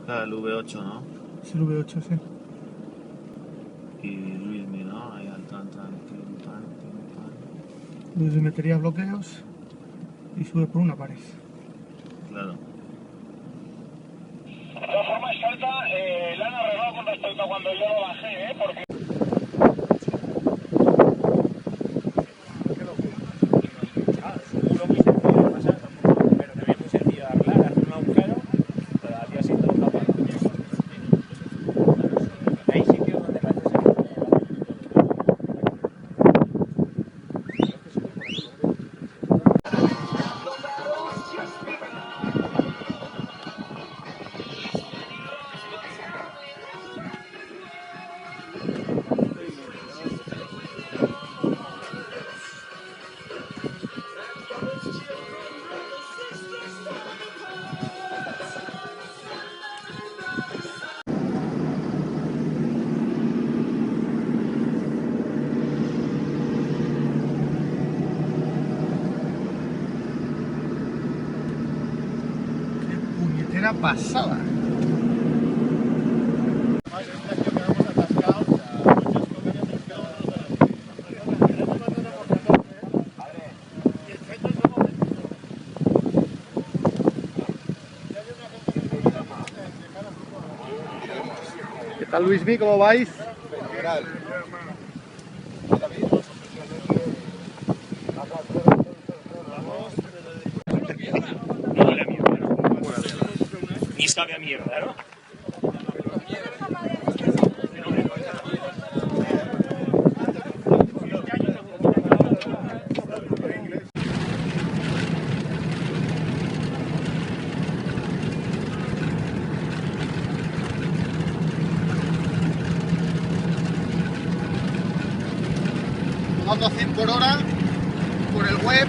Claro, el V8, ¿no? Es el V8, sí. Y Luismi, ¿no? Ahí al tan. Luis metería bloqueos y sube por una pared. Claro. De todas formas, falta, la han arreglado con respecto a cuando yo lo bajé, porque... Seguro muy sencillo de pasar, pero también muy sencillo de arreglar, hacer un agujero, pero así así te lo tapas. Hay sitios donde parece ser Qué puñetera pasada. ¿Qué tal, Luismi? ¿Cómo vais? ni sabe a mierda, ¿no? Dando 100 por hora por el web.